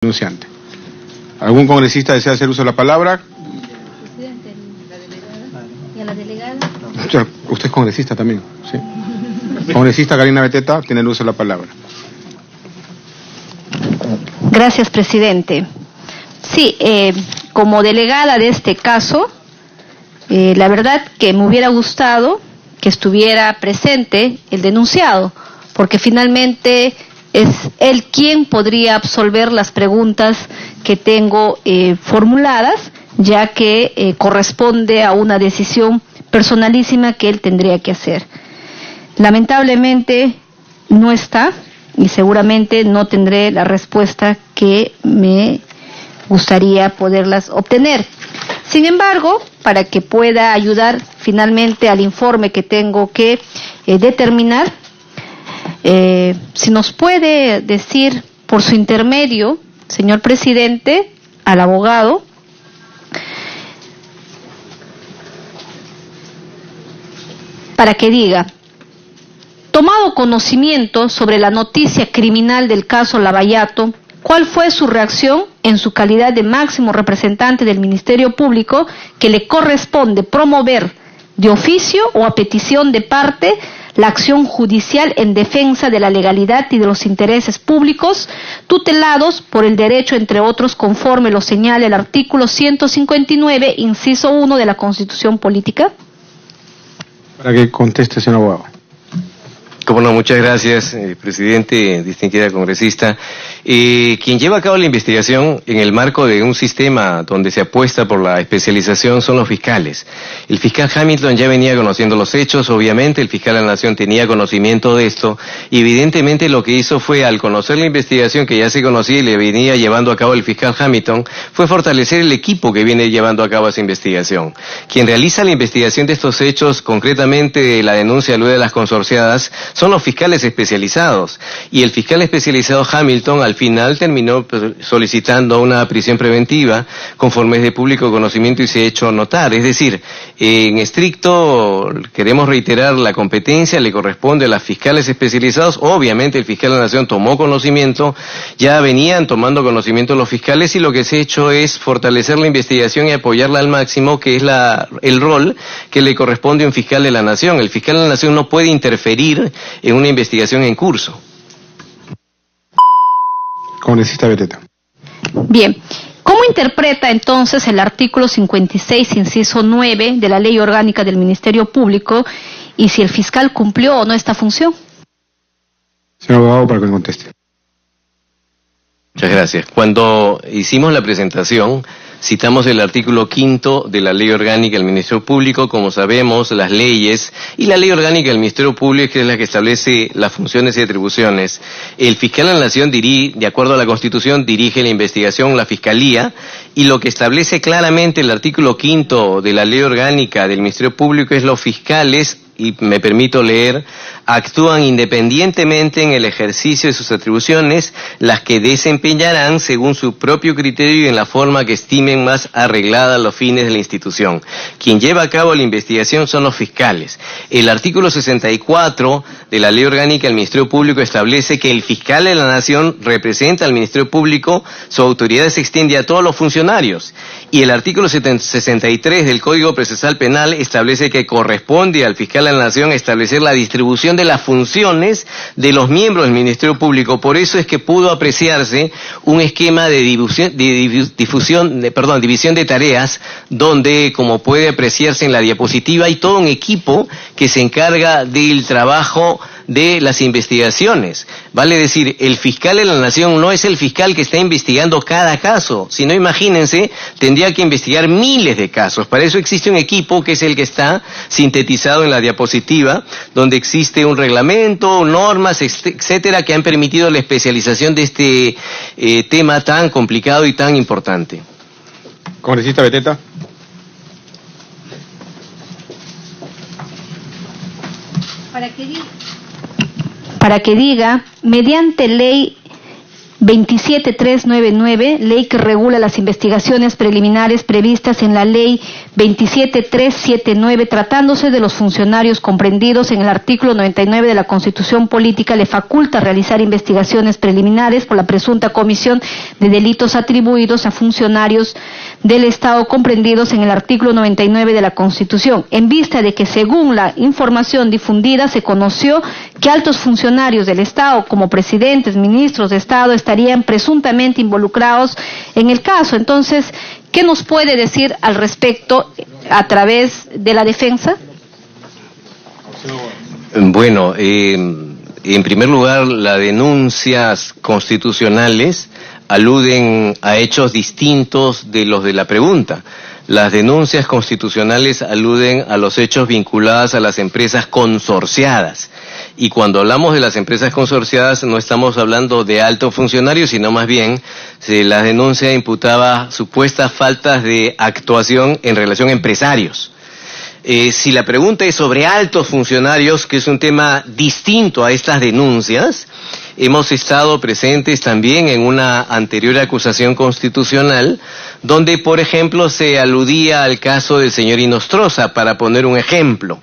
denunciante. ¿Algún congresista desea hacer uso de la palabra? Presidente, la delegada. ¿Y a la delegada? Usted es congresista también, ¿sí? Congresista Karina Beteta, tiene el uso de la palabra. Gracias, presidente. Sí, como delegada de este caso, la verdad que me hubiera gustado que estuviera presente el denunciado, porque finalmente es él quien podría absolver las preguntas que tengo formuladas, ya que corresponde a una decisión personalísima que él tendría que hacer. Lamentablemente no está y seguramente no tendré la respuesta que me gustaría poderlas obtener. Sin embargo, para que pueda ayudar finalmente al informe que tengo que determinar, si nos puede decir por su intermedio, señor presidente, al abogado, para que diga, tomado conocimiento sobre la noticia criminal del caso Lavallato, ¿cuál fue su reacción en su calidad de máximo representante del Ministerio Público que le corresponde promover de oficio o a petición de parte la acción judicial en defensa de la legalidad y de los intereses públicos tutelados por el derecho, entre otros, conforme lo señala el artículo 159, inciso 1 de la Constitución Política? Para que conteste, señor abogado. Como no, muchas gracias, presidente, distinguida congresista. Quien lleva a cabo la investigación en el marco de un sistema donde se apuesta por la especialización son los fiscales. El fiscal Hamilton ya venía conociendo los hechos, obviamente el fiscal de la Nación tenía conocimiento de esto, y evidentemente lo que hizo fue, al conocer la investigación que ya se conocía y le venía llevando a cabo el fiscal Hamilton, fue fortalecer el equipo que viene llevando a cabo esa investigación. Quien realiza la investigación de estos hechos, concretamente la denuncia de las consorciadas, son los fiscales especializados, y el fiscal especializado Hamilton al final terminó solicitando una prisión preventiva conforme es de público conocimiento y se ha hecho notar. Es decir, en estricto queremos reiterar, la competencia le corresponde a los fiscales especializados. Obviamente el fiscal de la Nación tomó conocimiento, ya venían tomando conocimiento los fiscales, y lo que se ha hecho es fortalecer la investigación y apoyarla al máximo, que es el rol que le corresponde a un fiscal de la Nación. El fiscal de la Nación no puede interferir en una investigación en curso. Congresista Beteta. Bien, ¿cómo interpreta entonces el artículo 56, inciso 9 de la Ley Orgánica del Ministerio Público, y si el fiscal cumplió o no esta función? Señor abogado, para que me conteste. Muchas gracias. Cuando hicimos la presentación, citamos el artículo 5 de la Ley Orgánica del Ministerio Público. Como sabemos, las leyes y la Ley Orgánica del Ministerio Público, que es la que establece las funciones y atribuciones, el fiscal de la Nación, de acuerdo a la Constitución, dirige la investigación, la Fiscalía, y lo que establece claramente el artículo 5 de la Ley Orgánica del Ministerio Público es los fiscales, y me permito leer, actúan independientemente en el ejercicio de sus atribuciones, las que desempeñarán según su propio criterio y en la forma que estimen más arreglada los fines de la institución. Quien lleva a cabo la investigación son los fiscales. El artículo 64 de la Ley Orgánica del Ministerio Público establece que el fiscal de la Nación representa al Ministerio Público, su autoridad se extiende a todos los funcionarios. Y el artículo 63 del Código Procesal Penal establece que corresponde al fiscal de la Nación establecer la distribución de las funciones de los miembros del Ministerio Público. Por eso es que pudo apreciarse un esquema de división de tareas, donde, como puede apreciarse en la diapositiva, hay todo un equipo que se encarga del trabajo de las investigaciones. Vale decir, el fiscal de la Nación no es el fiscal que está investigando cada caso, sino, imagínense, tendría que investigar miles de casos. Para eso existe un equipo que es el que está sintetizado en la diapositiva, donde existe un reglamento, normas, etcétera, que han permitido la especialización de este tema tan complicado y tan importante. Congresista Beteta. Para que diga, mediante ley 27399, ley que regula las investigaciones preliminares previstas en la ley 27379, tratándose de los funcionarios comprendidos en el artículo 99 de la Constitución Política, le faculta realizar investigaciones preliminares por la presunta comisión de delitos atribuidos a funcionarios del Estado comprendidos en el artículo 99 de la Constitución, en vista de que, según la información difundida, se conoció que altos funcionarios del Estado, como presidentes, ministros de Estado, estarían presuntamente involucrados en el caso. Entonces, ¿qué nos puede decir al respecto a través de la defensa? Bueno, en primer lugar, las denuncias constitucionales aluden a hechos distintos de los de la pregunta. Las denuncias constitucionales aluden a los hechos vinculados a las empresas consorciadas. Y cuando hablamos de las empresas consorciadas no estamos hablando de altos funcionarios, sino más bien la denuncia imputaba supuestas faltas de actuación en relación a empresarios. Si la pregunta es sobre altos funcionarios, que es un tema distinto a estas denuncias, hemos estado presentes también en una anterior acusación constitucional, donde, por ejemplo, se aludía al caso del señor Inostroza, para poner un ejemplo.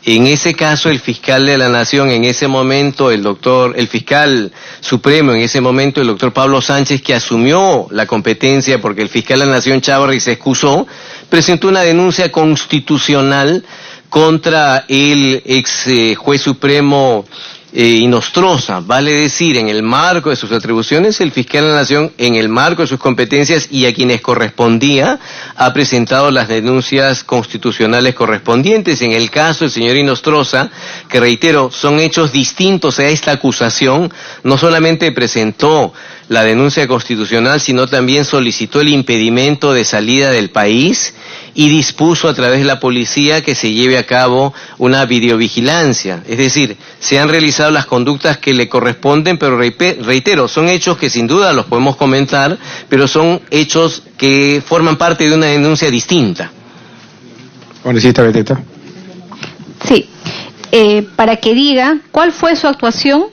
En ese caso, el fiscal de la Nación, en ese momento, el fiscal supremo, en ese momento, el doctor Pablo Sánchez, que asumió la competencia porque el fiscal de la Nación Chávarri se excusó, presentó una denuncia constitucional contra el ex juez supremo Inostroza. Vale decir, en el marco de sus atribuciones, el fiscal de la Nación, en el marco de sus competencias y a quienes correspondía, ha presentado las denuncias constitucionales correspondientes. En el caso del señor Inostroza, que reitero, son hechos distintos a esta acusación, no solamente presentó la denuncia constitucional, sino también solicitó el impedimento de salida del país y dispuso a través de la policía que se lleve a cabo una videovigilancia. Es decir, se han realizado las conductas que le corresponden, pero reitero, son hechos que sin duda los podemos comentar, pero son hechos que forman parte de una denuncia distinta. Congresista Beteta. Sí, para que diga cuál fue su actuación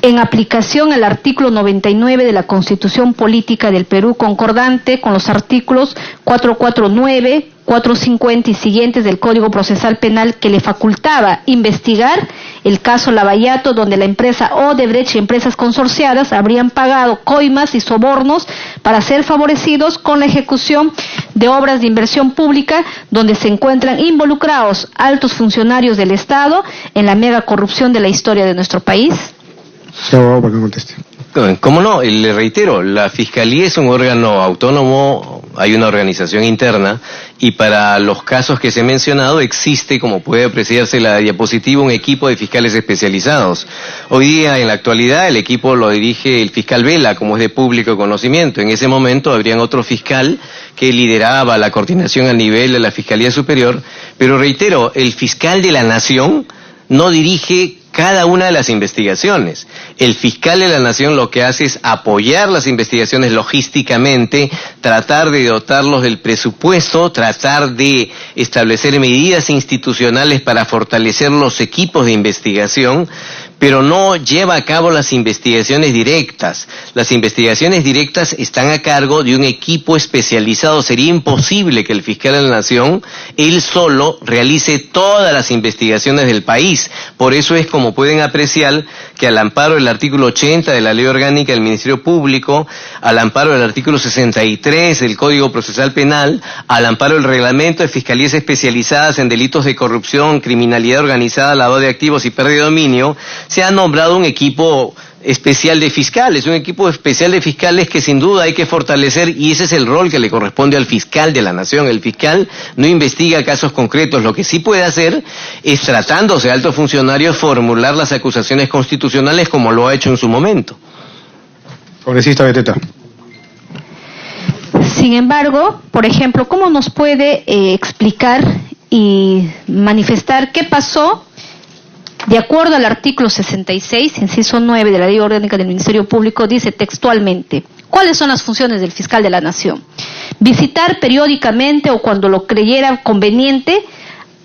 en aplicación al artículo 99 de la Constitución Política del Perú, concordante con los artículos 449, 450 y siguientes del Código Procesal Penal, que le facultaba investigar el caso Lavallato, donde la empresa Odebrecht y empresas consorciadas habrían pagado coimas y sobornos para ser favorecidos con la ejecución de obras de inversión pública, donde se encuentran involucrados altos funcionarios del Estado en la mega corrupción de la historia de nuestro país. Para que conteste. ¿Cómo no? Le reitero, la Fiscalía es un órgano autónomo, hay una organización interna, y para los casos que se han mencionado existe, como puede apreciarse en la diapositiva, un equipo de fiscales especializados. Hoy día, en la actualidad, el equipo lo dirige el fiscal Vela, como es de público conocimiento. En ese momento habrían otro fiscal que lideraba la coordinación a nivel de la Fiscalía Superior, pero reitero, el fiscal de la Nación no dirige cada una de las investigaciones. El fiscal de la Nación lo que hace es apoyar las investigaciones logísticamente, tratar de dotarlos del presupuesto, tratar de establecer medidas institucionales para fortalecer los equipos de investigación, pero no lleva a cabo las investigaciones directas. Las investigaciones directas están a cargo de un equipo especializado. Sería imposible que el fiscal de la Nación, él solo, realice todas las investigaciones del país. Por eso es, como pueden apreciar, que al amparo del artículo 80 de la Ley Orgánica del Ministerio Público, al amparo del artículo 63 del Código Procesal Penal, al amparo del Reglamento de Fiscalías Especializadas en Delitos de Corrupción, Criminalidad Organizada, Lavado de Activos y Pérdida de Dominio, se ha nombrado un equipo especial de fiscales, un equipo especial de fiscales que sin duda hay que fortalecer, y ese es el rol que le corresponde al fiscal de la Nación. El fiscal no investiga casos concretos, lo que sí puede hacer es, tratándose de altos funcionarios, formular las acusaciones constitucionales como lo ha hecho en su momento. Congresista Beteta. Sin embargo, por ejemplo, ¿cómo nos puede explicar y manifestar qué pasó? De acuerdo al artículo 66, inciso 9 de la Ley Orgánica del Ministerio Público, dice textualmente: ¿cuáles son las funciones del fiscal de la Nación? Visitar periódicamente o cuando lo creyera conveniente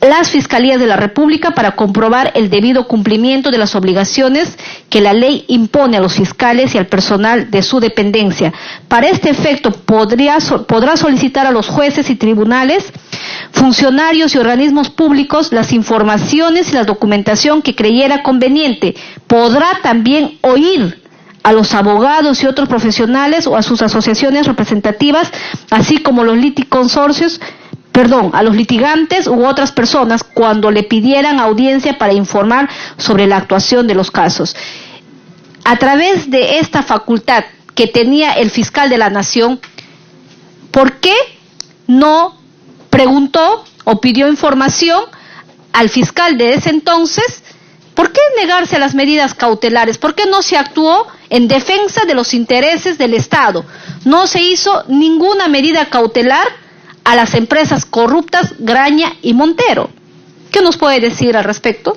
las Fiscalías de la República para comprobar el debido cumplimiento de las obligaciones que la ley impone a los fiscales y al personal de su dependencia. Para este efecto, podrá solicitar a los jueces y tribunales, funcionarios y organismos públicos las informaciones y la documentación que creyera conveniente. Podrá también oír a los abogados y otros profesionales o a sus asociaciones representativas, así como los a los litigantes u otras personas cuando le pidieran audiencia para informar sobre la actuación de los casos. A través de esta facultad que tenía el fiscal de la Nación, ¿por qué no preguntó o pidió información al fiscal de ese entonces? ¿Por qué negarse a las medidas cautelares? ¿Por qué no se actuó en defensa de los intereses del Estado? No se hizo ninguna medida cautelar a las empresas corruptas Graña y Montero. ¿Qué nos puede decir al respecto?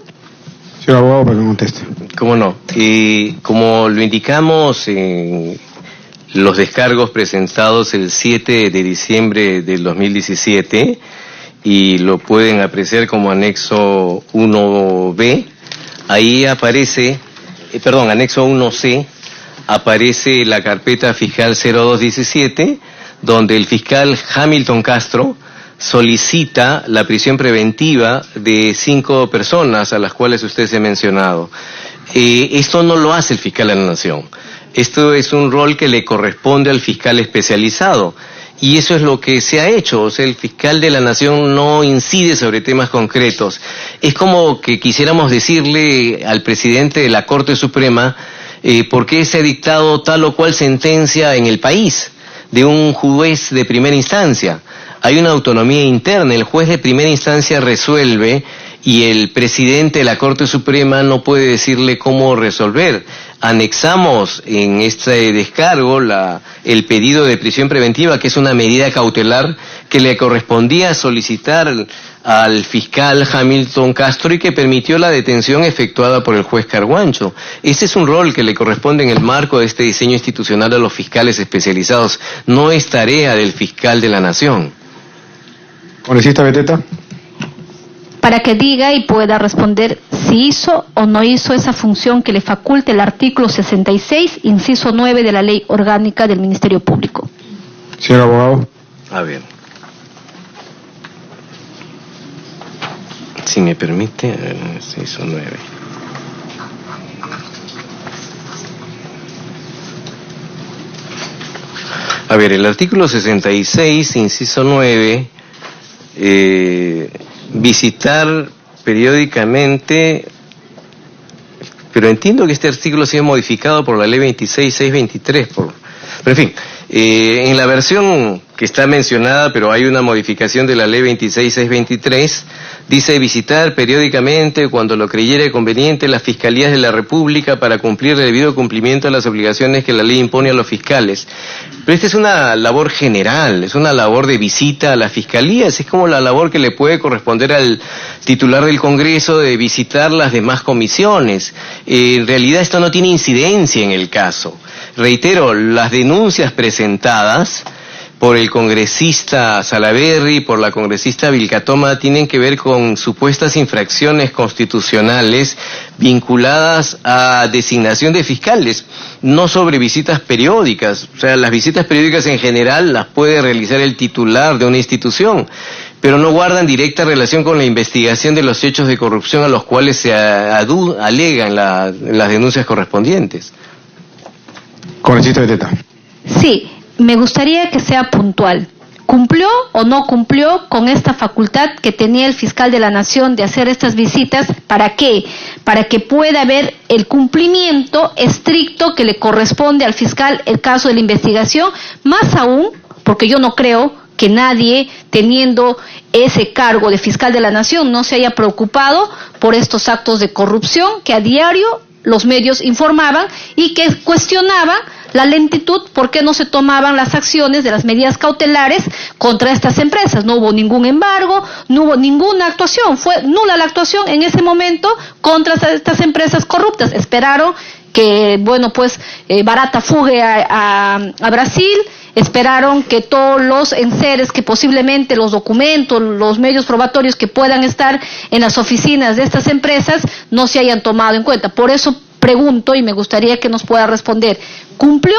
Señor abogado, para que conteste. ¿Cómo no? Como lo indicamos en los descargos presentados el 7 de diciembre del 2017, y lo pueden apreciar como anexo 1B, ahí aparece, anexo 1C, aparece la carpeta fiscal 0217, donde el fiscal Hamilton Castro solicita la prisión preventiva de 5 personas a las cuales usted se ha mencionado. Esto no lo hace el fiscal de la Nación. Esto es un rol que le corresponde al fiscal especializado. Y eso es lo que se ha hecho. O sea, el fiscal de la Nación no incide sobre temas concretos. Es como que quisiéramos decirle al presidente de la Corte Suprema por qué se ha dictado tal o cual sentencia en el país de un juez de primera instancia. Hay una autonomía interna, el juez de primera instancia resuelve y el presidente de la Corte Suprema no puede decirle cómo resolver. Anexamos en este descargo el pedido de prisión preventiva, que es una medida cautelar que le correspondía solicitar al fiscal Hamilton Castro y que permitió la detención efectuada por el juez Carguancho. Ese es un rol que le corresponde en el marco de este diseño institucional a los fiscales especializados. No es tarea del fiscal de la Nación. Congresista Beteta. Para que diga y pueda responder si hizo o no hizo esa función que le faculta el artículo 66, inciso 9 de la Ley Orgánica del Ministerio Público. Señor abogado. A ver. Si me permite, inciso 9. A ver, el artículo 66, inciso 9, visitar periódicamente, pero entiendo que este artículo ha sido modificado por la ley 26.623, pero en fin, en la versión que está mencionada, pero hay una modificación de la ley 26.623, dice visitar periódicamente, cuando lo creyere conveniente, las fiscalías de la República para cumplir el debido cumplimiento de las obligaciones que la ley impone a los fiscales. Pero esta es una labor general, es una labor de visita a las fiscalías, es como la labor que le puede corresponder al titular del Congreso de visitar las demás comisiones. En realidad esto no tiene incidencia en el caso. Reitero, las denuncias presentadas por el congresista Salaverry, por la congresista Vilcatoma, tienen que ver con supuestas infracciones constitucionales vinculadas a designación de fiscales, no sobre visitas periódicas. O sea, las visitas periódicas en general las puede realizar el titular de una institución, pero no guardan directa relación con la investigación de los hechos de corrupción a los cuales se alegan las denuncias correspondientes. Congresista Beteta. Sí. Me gustaría que sea puntual. ¿Cumplió o no cumplió con esta facultad que tenía el fiscal de la Nación de hacer estas visitas? ¿Para qué? Para que pueda haber el cumplimiento estricto que le corresponde al fiscal el caso de la investigación, más aún, porque yo no creo que nadie teniendo ese cargo de fiscal de la Nación no se haya preocupado por estos actos de corrupción que a diario los medios informaban y que cuestionaban la lentitud, por qué no se tomaban las acciones de las medidas cautelares contra estas empresas. No hubo ningún embargo, no hubo ninguna actuación, fue nula la actuación en ese momento contra estas empresas corruptas. Esperaron que, Barata fugue a Brasil esperaron que todos los enseres, que posiblemente los documentos, los medios probatorios que puedan estar en las oficinas de estas empresas no se hayan tomado en cuenta. Por eso pregunto, y me gustaría que nos pueda responder, ¿cumplió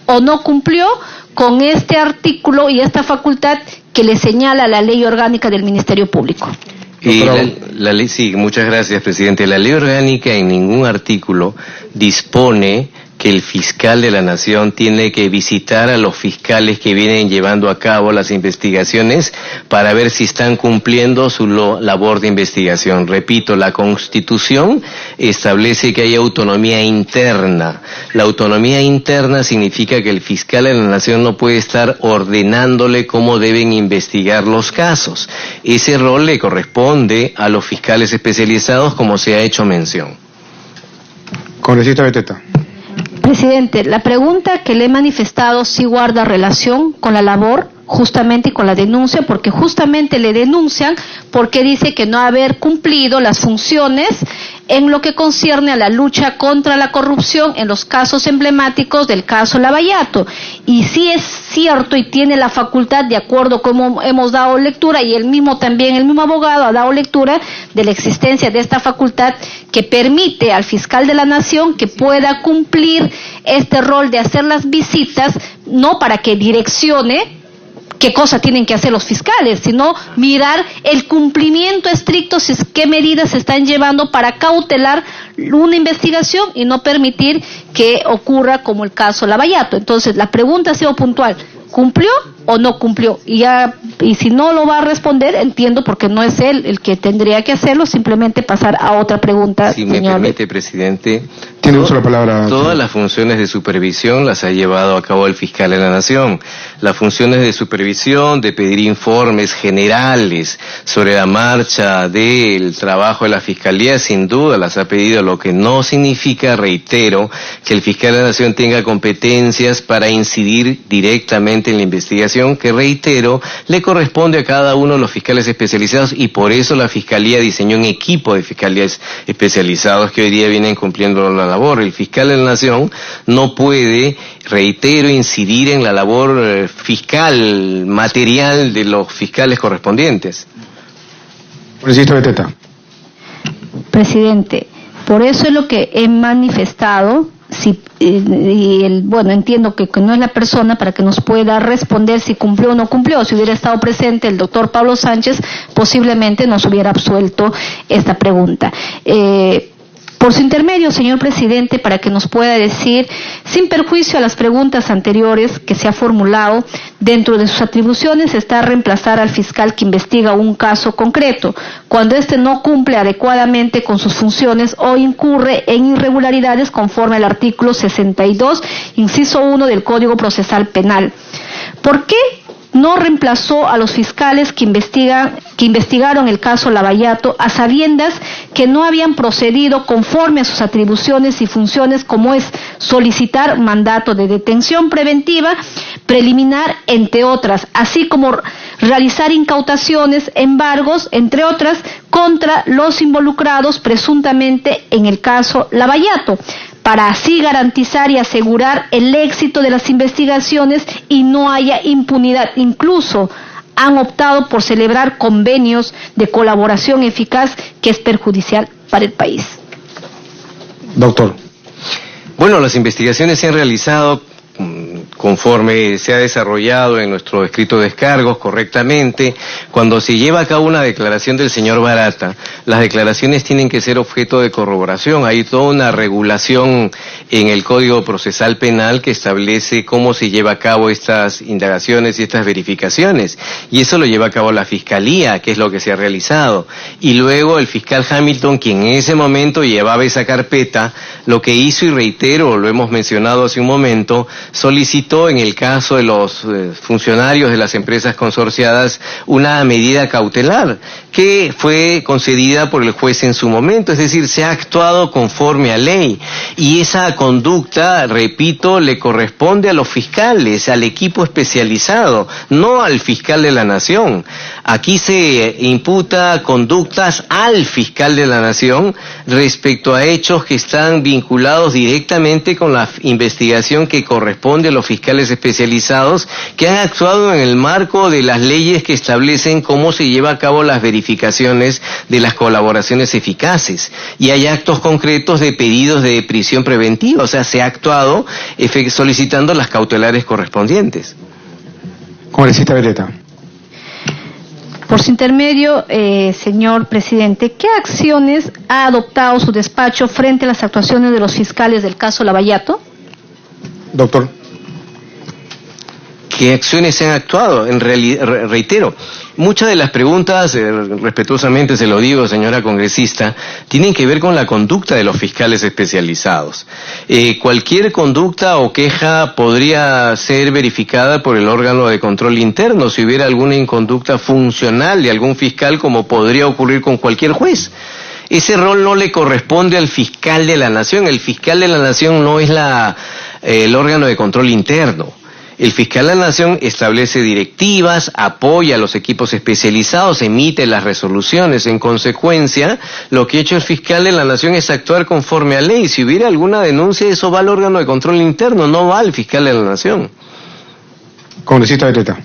o no cumplió con este artículo y esta facultad que le señala la Ley Orgánica del Ministerio Público? La ley, sí, muchas gracias, presidente. La Ley Orgánica en ningún artículo dispone que el fiscal de la Nación tiene que visitar a los fiscales que vienen llevando a cabo las investigaciones para ver si están cumpliendo su labor de investigación. Repito, la Constitución establece que hay autonomía interna. La autonomía interna significa que el fiscal de la Nación no puede estar ordenándole cómo deben investigar los casos. Ese rol le corresponde a los fiscales especializados, como se ha hecho mención. Congresista Beteta. Presidente, la pregunta que le he manifestado sí guarda relación con la labor justamente y con la denuncia, porque justamente le denuncian porque dice que no haber cumplido las funciones en lo que concierne a la lucha contra la corrupción en los casos emblemáticos del caso Lavallato. Y sí es cierto y tiene la facultad, de acuerdo como hemos dado lectura, y el mismo abogado ha dado lectura de la existencia de esta facultad que permite al fiscal de la Nación que pueda cumplir este rol de hacer las visitas, no para que direccione qué cosa tienen que hacer los fiscales, sino mirar el cumplimiento estricto, si es qué medidas se están llevando para cautelar una investigación y no permitir que ocurra como el caso Lavallato. Entonces, la pregunta ha sido puntual, ¿cumplió o no cumplió? Y si no lo va a responder, entiendo, porque no es él el que tendría que hacerlo, simplemente pasar a otra pregunta. Si me permite, presidente. Tiene uso la palabra. Todas las funciones de supervisión las ha llevado a cabo el fiscal de la Nación. Las funciones de supervisión, de pedir informes generales sobre la marcha del trabajo de la Fiscalía, sin duda las ha pedido, lo que no significa, reitero, que el fiscal de la Nación tenga competencias para incidir directamente en la investigación, que reitero, le corresponde a cada uno de los fiscales especializados, y por eso la Fiscalía diseñó un equipo de fiscales especializados que hoy día vienen cumpliendo la labor. El fiscal de la Nación no puede, reitero, incidir en la labor fiscal, material de los fiscales correspondientes. Congresista Beteta. Presidente, por eso es lo que he manifestado. Entiendo que no es la persona para que nos pueda responder si cumplió o no cumplió. Si hubiera estado presente el doctor Pablo Sánchez, posiblemente nos hubiera absuelto esta pregunta. Por su intermedio, señor presidente, para que nos pueda decir, sin perjuicio a las preguntas anteriores que se ha formulado, dentro de sus atribuciones está reemplazar al fiscal que investiga un caso concreto, cuando éste no cumple adecuadamente con sus funciones o incurre en irregularidades conforme al artículo 62, inciso 1 del Código Procesal Penal. ¿Por qué no reemplazó a los fiscales que investigaron el caso Lavallato a sabiendas que no habían procedido conforme a sus atribuciones y funciones, como es solicitar mandato de detención preventiva, preliminar, entre otras, así como realizar incautaciones, embargos, entre otras, contra los involucrados presuntamente en el caso Lavallato, para así garantizar y asegurar el éxito de las investigaciones y no haya impunidad? Incluso han optado por celebrar convenios de colaboración eficaz que es perjudicial para el país. Doctor. Bueno, las investigaciones se han realizado conforme se ha desarrollado en nuestro escrito de descargos correctamente. Cuando se lleva a cabo una declaración del señor Barata, las declaraciones tienen que ser objeto de corroboración. Hay toda una regulación en el Código Procesal Penal que establece cómo se lleva a cabo estas indagaciones y estas verificaciones, y eso lo lleva a cabo la Fiscalía, que es lo que se ha realizado, y luego el fiscal Hamilton, quien en ese momento llevaba esa carpeta, lo que hizo, y reitero, lo hemos mencionado hace un momento, solicitó en el caso de los funcionarios de las empresas consorciadas una medida cautelar que fue concedida por el juez en su momento, es decir, se ha actuado conforme a ley, y esa conducta, repito, le corresponde a los fiscales, al equipo especializado, no al fiscal de la Nación. Aquí se imputa conductas al fiscal de la Nación respecto a hechos que están vinculados directamente con la investigación que corresponde a los fiscales especializados que han actuado en el marco de las leyes que establecen cómo se lleva a cabo las verificaciones de las colaboraciones eficaces. Y hay actos concretos de pedidos de prisión preventiva, o sea, se ha actuado solicitando las cautelares correspondientes. Congresista Beteta. Por su intermedio, señor presidente, ¿qué acciones ha adoptado su despacho frente a las actuaciones de los fiscales del caso Lavallato? Doctor. ¿Qué acciones se han actuado? En realidad, reitero, muchas de las preguntas, respetuosamente se lo digo, señora congresista, tienen que ver con la conducta de los fiscales especializados. Cualquier conducta o queja podría ser verificada por el órgano de control interno si hubiera alguna inconducta funcional de algún fiscal, como podría ocurrir con cualquier juez. Ese rol no le corresponde al fiscal de la Nación. El fiscal de la Nación no es el órgano de control interno. El fiscal de la Nación establece directivas, apoya a los equipos especializados, emite las resoluciones. En consecuencia, lo que ha hecho el fiscal de la Nación es actuar conforme a ley. Si hubiera alguna denuncia, eso va al órgano de control interno, no va al fiscal de la Nación. Congresista Beteta.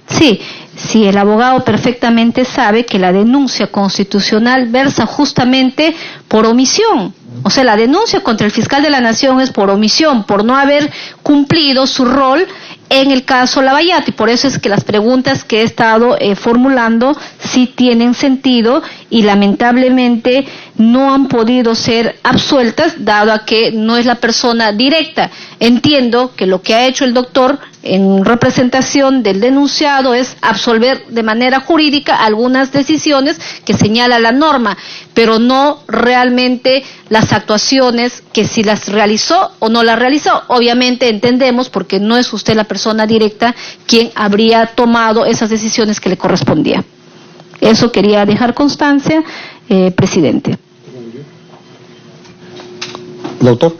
Sí, el abogado perfectamente sabe que la denuncia constitucional versa justamente por omisión. O sea, la denuncia contra el fiscal de la Nación es por omisión, por no haber cumplido su rol en el caso Lavallato, y por eso es que las preguntas que he estado formulando sí tienen sentido y lamentablemente no han podido ser absueltas, dado a que no es la persona directa. Entiendo que lo que ha hecho el doctor en representación del denunciado es absolver de manera jurídica algunas decisiones que señala la norma, pero no realmente las actuaciones que si las realizó o no las realizó. Obviamente entendemos, porque no es usted la persona directa quien habría tomado esas decisiones que le correspondía. Eso quería dejar constancia, presidente. Doctor.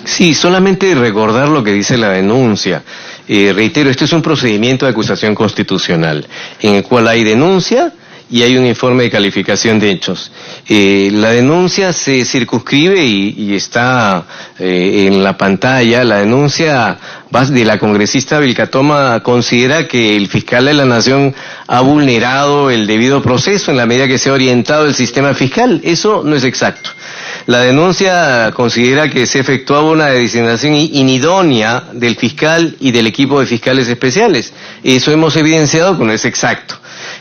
Sí, solamente recordar lo que dice la denuncia. Reitero, este es un procedimiento de acusación constitucional en el cual hay denuncia y hay un informe de calificación de hechos. La denuncia se circunscribe y está en la pantalla. La denuncia de la congresista Vilcatoma considera que el fiscal de la Nación ha vulnerado el debido proceso en la medida que se ha orientado el sistema fiscal. Eso no es exacto. La denuncia considera que se efectuaba una designación inidónea del fiscal y del equipo de fiscales especiales. Eso hemos evidenciado que no es exacto.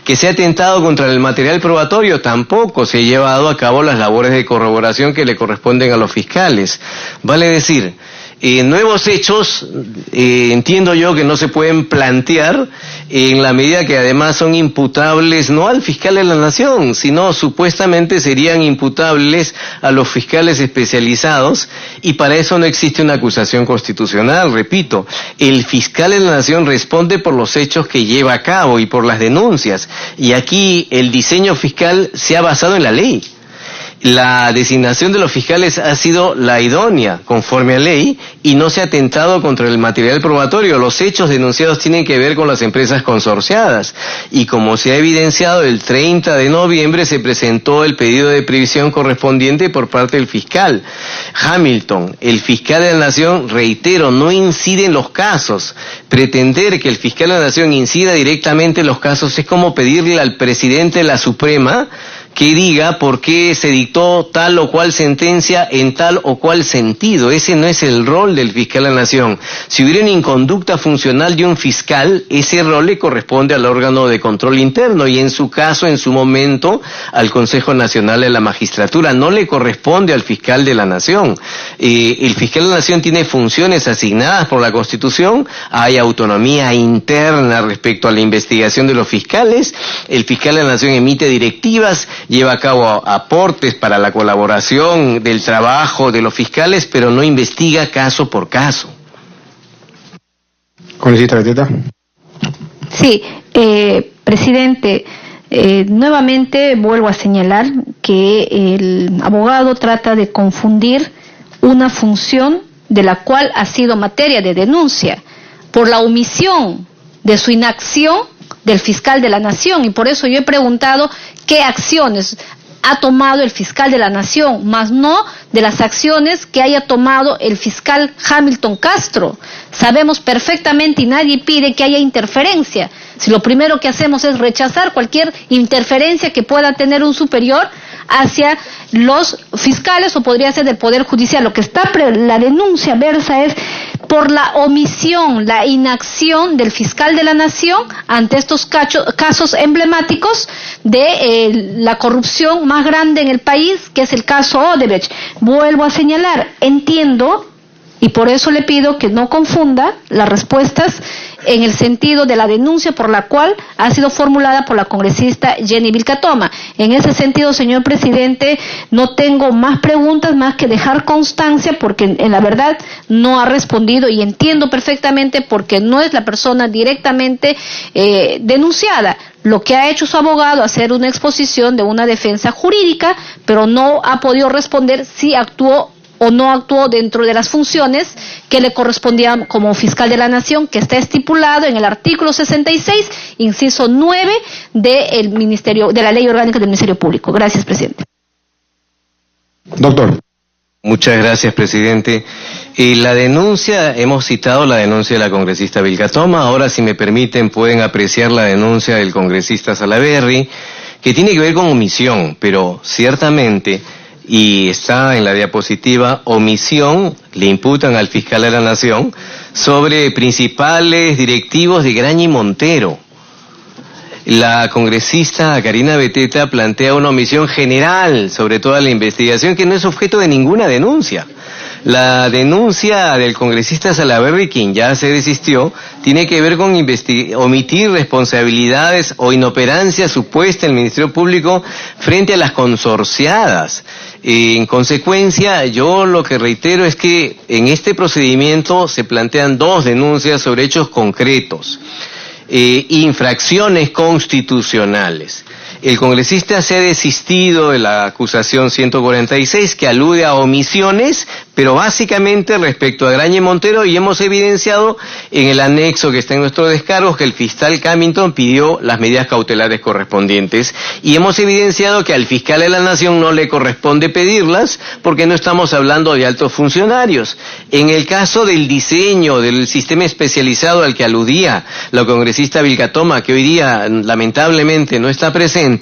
Que se ha atentado contra el material probatorio, tampoco se ha llevado a cabo las labores de corroboración que le corresponden a los fiscales. Vale decir, nuevos hechos, entiendo yo que no se pueden plantear en la medida que además son imputables no al fiscal de la Nación, sino supuestamente serían imputables a los fiscales especializados, y para eso no existe una acusación constitucional. Repito, el fiscal de la Nación responde por los hechos que lleva a cabo y por las denuncias, y aquí el diseño fiscal se ha basado en la ley. La designación de los fiscales ha sido la idónea, conforme a ley, y no se ha atentado contra el material probatorio. Los hechos denunciados tienen que ver con las empresas consorciadas, y como se ha evidenciado, el 30 de noviembre se presentó el pedido de previsión correspondiente por parte del fiscal Hamilton. El fiscal de la Nación, reitero, no incide en los casos. Pretender que el fiscal de la Nación incida directamente en los casos es como pedirle al presidente de la Suprema que diga por qué se dictó tal o cual sentencia en tal o cual sentido. Ese no es el rol del fiscal de la Nación. Si hubiera una inconducta funcional de un fiscal, ese rol le corresponde al órgano de control interno y en su caso, en su momento, al Consejo Nacional de la Magistratura. No le corresponde al fiscal de la Nación. El fiscal de la Nación tiene funciones asignadas por la Constitución, hay autonomía interna respecto a la investigación de los fiscales, el fiscal de la Nación emite directivas, lleva a cabo aportes para la colaboración del trabajo de los fiscales, pero no investiga caso por caso. Congresista Beteta. Sí, presidente, Nuevamente vuelvo a señalar que el abogado trata de confundir una función de la cual ha sido materia de denuncia por la omisión de su inacción del fiscal de la Nación, y por eso yo he preguntado qué acciones ha tomado el fiscal de la Nación, más no de las acciones que haya tomado el fiscal Hamilton Castro. Sabemos perfectamente y nadie pide que haya interferencia. Si lo primero que hacemos es rechazar cualquier interferencia que pueda tener un superior hacia los fiscales, o podría ser del Poder Judicial. Lo que está la denuncia versa es por la omisión, la inacción del fiscal de la Nación ante estos casos emblemáticos de la corrupción más grande en el país, que es el caso Odebrecht. Vuelvo a señalar, entiendo, y por eso le pido que no confunda las respuestas en el sentido de la denuncia por la cual ha sido formulada por la congresista Jenny Vilcatoma. En ese sentido, señor presidente, no tengo más preguntas más que dejar constancia, porque en la verdad no ha respondido, y entiendo perfectamente porque no es la persona directamente denunciada. Lo que ha hecho su abogado, hacer una exposición de una defensa jurídica, pero no ha podido responder si actuó o no actuó dentro de las funciones que le correspondían como fiscal de la Nación, que está estipulado en el artículo 66, inciso 9 de la Ley Orgánica del Ministerio Público. Gracias, presidente. Doctor. Muchas gracias, presidente. La denuncia, hemos citado la denuncia de la congresista Vilcatoma. Ahora, si me permiten, pueden apreciar la denuncia del congresista Salaverry, que tiene que ver con omisión, pero ciertamente, y está en la diapositiva, omisión le imputan al fiscal de la Nación sobre principales directivos de Graña y Montero. La congresista Karina Beteta plantea una omisión general sobre toda la investigación que no es objeto de ninguna denuncia. La denuncia del congresista Salaverry, quien ya se desistió, tiene que ver con omitir responsabilidades o inoperancia supuesta del Ministerio Público frente a las consorciadas. En consecuencia, yo lo que reitero es que en este procedimiento se plantean dos denuncias sobre hechos concretos, infracciones constitucionales. El congresista se ha desistido de la acusación 146, que alude a omisiones, pero básicamente respecto a Graña y Montero, y hemos evidenciado en el anexo que está en nuestro descargo que el fiscal Hamilton pidió las medidas cautelares correspondientes, y hemos evidenciado que al fiscal de la Nación no le corresponde pedirlas porque no estamos hablando de altos funcionarios. En el caso del diseño del sistema especializado al que aludía la congresista Vilcatoma, que hoy día lamentablemente no está presente,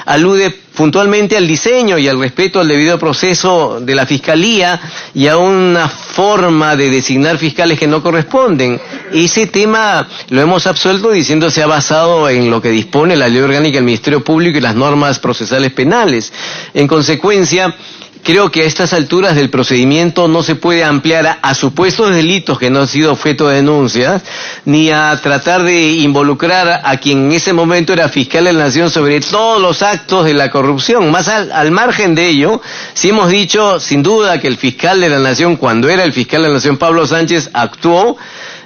alude puntualmente al diseño y al respeto al debido proceso de la Fiscalía y a una forma de designar fiscales que no corresponden. Ese tema lo hemos absuelto diciendo se ha basado en lo que dispone la Ley Orgánica del Ministerio Público y las normas procesales penales. En consecuencia, creo que a estas alturas del procedimiento no se puede ampliar a supuestos delitos que no han sido objeto de denuncias, ni a tratar de involucrar a quien en ese momento era fiscal de la Nación sobre todos los actos de la corrupción. Más al margen de ello, sí hemos dicho sin duda que el fiscal de la Nación, cuando era el fiscal de la Nación Pablo Sánchez, actuó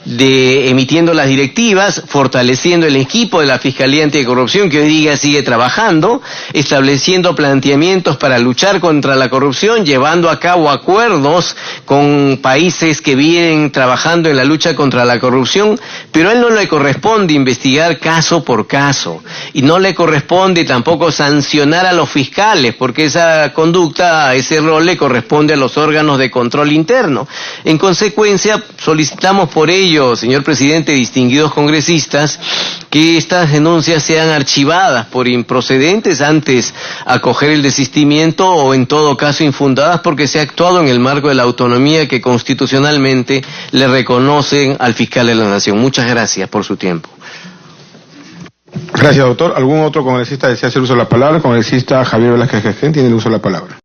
emitiendo las directivas, fortaleciendo el equipo de la Fiscalía Anticorrupción, que hoy día sigue trabajando, estableciendo planteamientos para luchar contra la corrupción, llevando a cabo acuerdos con países que vienen trabajando en la lucha contra la corrupción, pero a él no le corresponde investigar caso por caso, y no le corresponde tampoco sancionar a los fiscales, porque esa conducta, ese rol le corresponde a los órganos de control interno. En consecuencia, solicitamos por ello, señor presidente, distinguidos congresistas, que estas denuncias sean archivadas por improcedentes, antes acoger el desistimiento, o en todo caso infundadas, porque se ha actuado en el marco de la autonomía que constitucionalmente le reconocen al fiscal de la Nación. Muchas gracias por su tiempo. Gracias, doctor. ¿Algún otro congresista desea hacer uso de la palabra? El congresista Javier Velázquez Gején tiene el uso de la palabra.